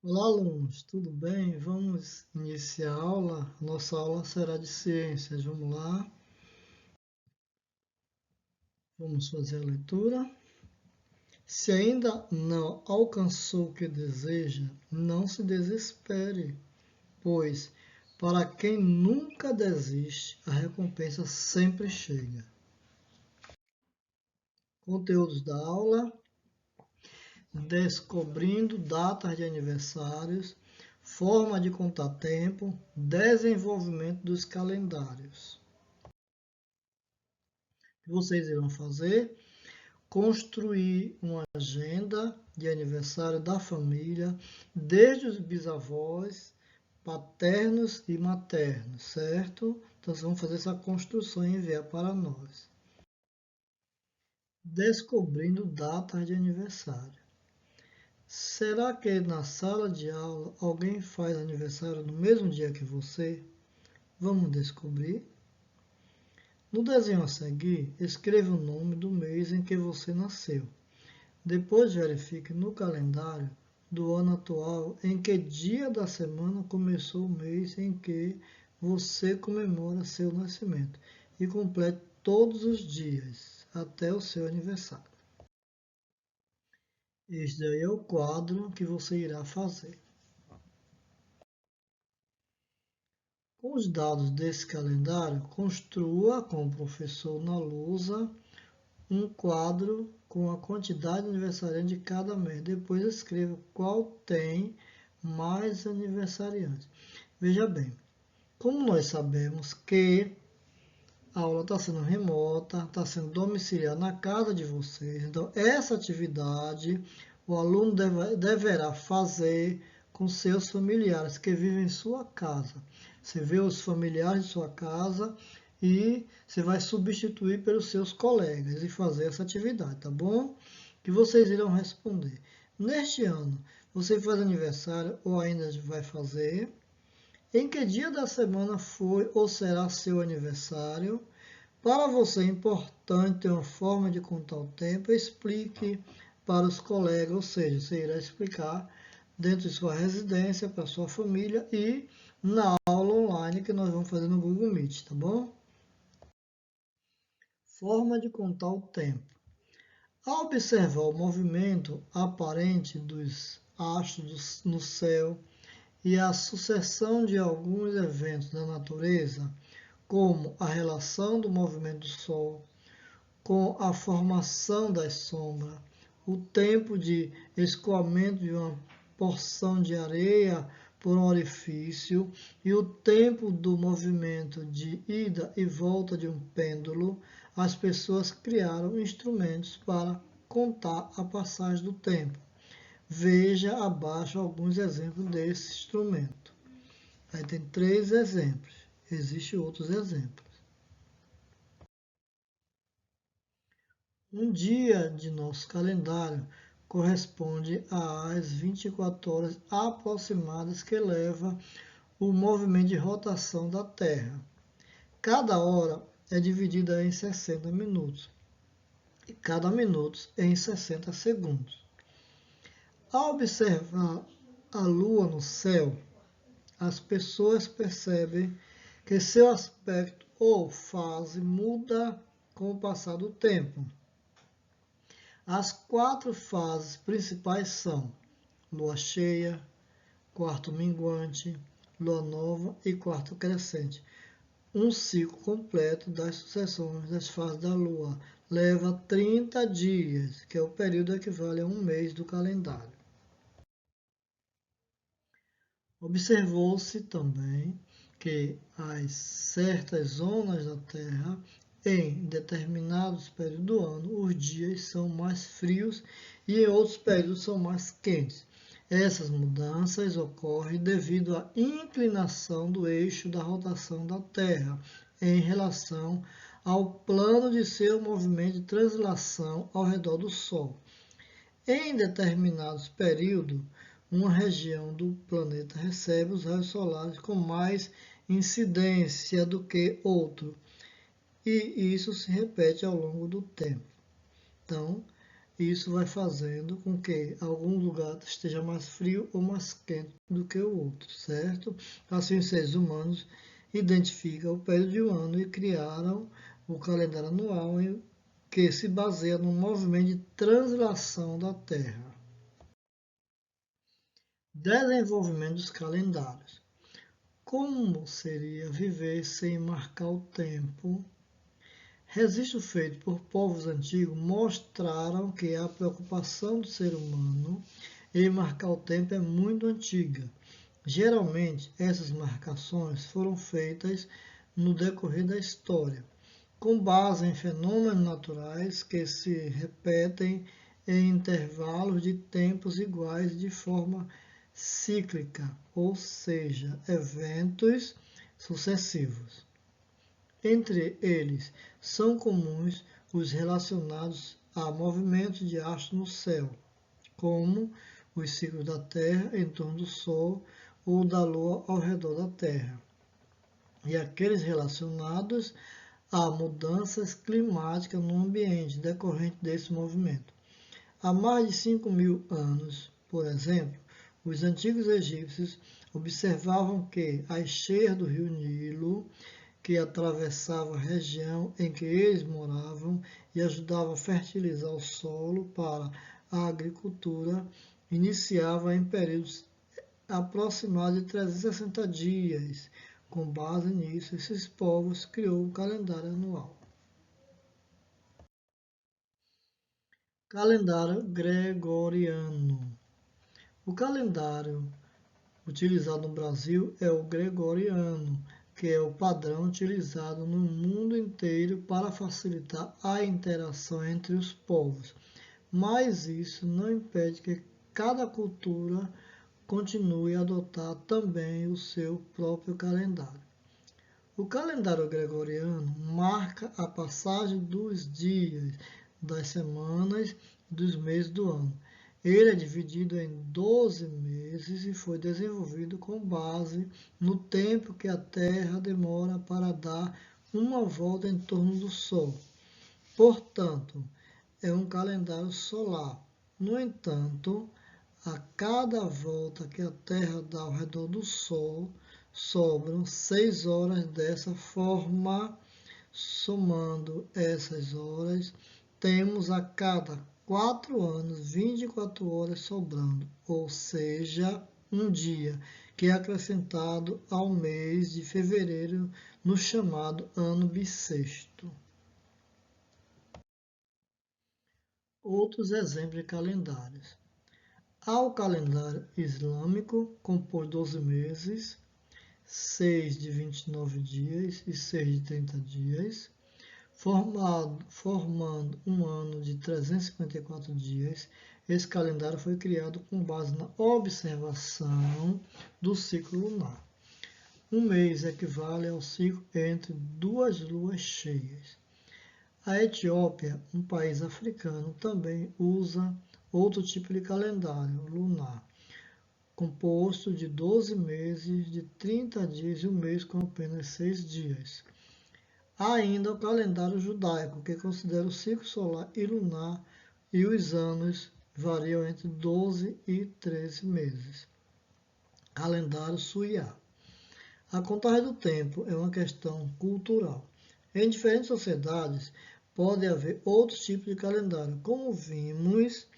Olá, alunos, tudo bem? Vamos iniciar a aula. Nossa aula será de ciências. Vamos lá, vamos fazer a leitura. Se ainda não alcançou o que deseja, não se desespere, pois para quem nunca desiste, a recompensa sempre chega. Conteúdos da aula: descobrindo datas de aniversários, forma de contar tempo, desenvolvimento dos calendários. Que vocês irão fazer? Construir uma agenda de aniversário da família, desde os bisavós, paternos e maternos, certo? Então, vocês vão fazer essa construção e enviar para nós. Descobrindo datas de aniversário. Será que na sala de aula alguém faz aniversário no mesmo dia que você? Vamos descobrir. No desenho a seguir, escreva o nome do mês em que você nasceu. Depois verifique no calendário do ano atual em que dia da semana começou o mês em que você comemora seu nascimento e complete todos os dias até o seu aniversário. Este aí é o quadro que você irá fazer. Com os dados desse calendário, construa com o professor na lousa um quadro com a quantidade de aniversariantes de cada mês. Depois escreva qual tem mais aniversariantes. Veja bem, como nós sabemos que a aula está sendo remota, está sendo domiciliar na casa de vocês, então essa atividade o aluno deverá fazer com seus familiares que vivem em sua casa. Você vê os familiares de sua casa e você vai substituir pelos seus colegas e fazer essa atividade, tá bom? Que vocês irão responder. Neste ano, você faz aniversário ou ainda vai fazer? Em que dia da semana foi ou será seu aniversário? Para você é importante ter uma forma de contar o tempo. Explique para os colegas, ou seja, você irá explicar dentro de sua residência, para sua família e na aula online que nós vamos fazer no Google Meet, tá bom? Forma de contar o tempo. Ao observar o movimento aparente dos astros no céu e a sucessão de alguns eventos da natureza, como a relação do movimento do Sol com a formação das sombras, o tempo de escoamento de uma porção de areia por um orifício e o tempo do movimento de ida e volta de um pêndulo, as pessoas criaram instrumentos para contar a passagem do tempo. Veja abaixo alguns exemplos desse instrumento. Aí tem 3 exemplos. Existem outros exemplos. Um dia de nosso calendário corresponde às 24 horas aproximadas que leva o movimento de rotação da Terra. Cada hora é dividida em 60 minutos e cada minuto em 60 segundos. Ao observar a Lua no céu, as pessoas percebem que seu aspecto ou fase muda com o passar do tempo. As 4 fases principais são lua cheia, quarto minguante, lua nova e quarto crescente. Um ciclo completo das sucessões das fases da lua leva 30 dias, que é o período que equivale a um mês do calendário. Observou-se também que as certas zonas da Terra, em determinados períodos do ano, os dias são mais frios e em outros períodos são mais quentes. Essas mudanças ocorrem devido à inclinação do eixo da rotação da Terra em relação ao plano de seu movimento de translação ao redor do Sol. Em determinados períodos, uma região do planeta recebe os raios solares com mais incidência do que outro, e isso se repete ao longo do tempo. Então, Isso vai fazendo com que algum lugar esteja mais frio ou mais quente do que o outro, certo? Assim, os seres humanos identificam o período de um ano e criaram o calendário anual, que se baseia no movimento de translação da Terra. Desenvolvimento dos calendários. Como seria viver sem marcar o tempo? Registros feitos por povos antigos mostraram que a preocupação do ser humano em marcar o tempo é muito antiga. Geralmente, essas marcações foram feitas no decorrer da história, com base em fenômenos naturais que se repetem em intervalos de tempos iguais de forma cíclica, ou seja, eventos sucessivos. Entre eles, são comuns os relacionados a movimentos de astros no céu, como os ciclos da Terra em torno do Sol ou da Lua ao redor da Terra, e aqueles relacionados a mudanças climáticas no ambiente decorrente desse movimento. Há mais de 5.000 anos, por exemplo, os antigos egípcios observavam que as cheias do rio Nilo, que atravessava a região em que eles moravam e ajudava a fertilizar o solo para a agricultura, iniciava em períodos aproximados de 360 dias. Com base nisso, esses povos criou o calendário anual. Calendário gregoriano. O calendário utilizado no Brasil é o gregoriano, que é o padrão utilizado no mundo inteiro para facilitar a interação entre os povos. Mas isso não impede que cada cultura continue a adotar também o seu próprio calendário. O calendário gregoriano marca a passagem dos dias, das semanas e dos meses do ano. Ele é dividido em 12 meses e foi desenvolvido com base no tempo que a Terra demora para dar uma volta em torno do Sol. Portanto, é um calendário solar. No entanto, a cada volta que a Terra dá ao redor do Sol, sobram 6 horas dessa forma. Somando essas horas, temos a cada 4 anos 24 horas sobrando, ou seja, um dia, que é acrescentado ao mês de fevereiro no chamado ano bissexto. Outros exemplos de calendários. Há o calendário islâmico, composto de 12 meses, 6 de 29 dias e 6 de 30 dias, formando um ano de 354 dias. Esse calendário foi criado com base na observação do ciclo lunar. Um mês equivale ao ciclo entre duas luas cheias. A Etiópia, um país africano, também usa outro tipo de calendário lunar, composto de 12 meses, de 30 dias e um mês com apenas 6 dias. Há ainda o calendário judaico, que considera o ciclo solar e lunar, e os anos variam entre 12 e 13 meses. Calendário Suiá. A contagem do tempo é uma questão cultural. Em diferentes sociedades, pode haver outros tipos de calendário, como vimos,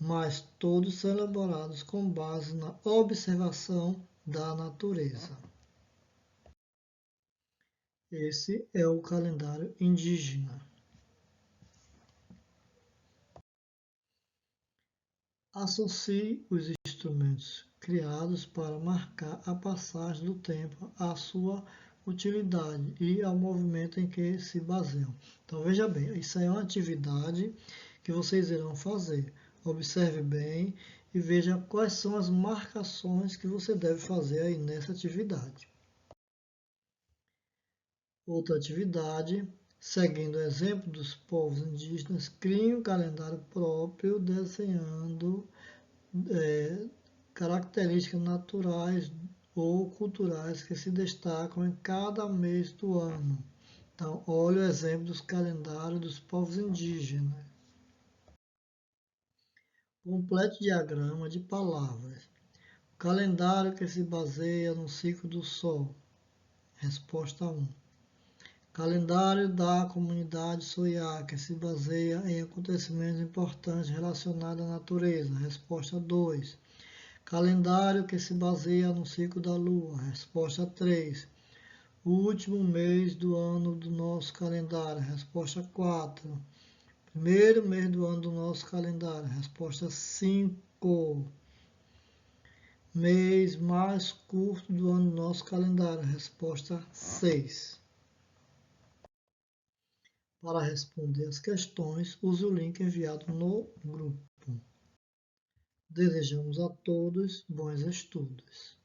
mas todos são elaborados com base na observação da natureza. Esse é o calendário indígena. Associe os instrumentos criados para marcar a passagem do tempo à sua utilidade e ao movimento em que se baseiam. Então veja bem, isso aí é uma atividade que vocês irão fazer. Observe bem e veja quais são as marcações que você deve fazer aí nessa atividade. Outra atividade, seguindo o exemplo dos povos indígenas, crie um calendário próprio desenhando características naturais ou culturais que se destacam em cada mês do ano. Então, olha o exemplo dos calendários dos povos indígenas. Complete diagrama de palavras. Calendário que se baseia no ciclo do Sol. Resposta 1. Calendário da comunidade Soiá, que se baseia em acontecimentos importantes relacionados à natureza. Resposta 2. Calendário que se baseia no ciclo da Lua. Resposta 3. O último mês do ano do nosso calendário. Resposta 4. Primeiro mês do ano do nosso calendário. Resposta 5. Mês mais curto do ano do nosso calendário. Resposta 6. Para responder as questões, use o link enviado no grupo. Desejamos a todos bons estudos.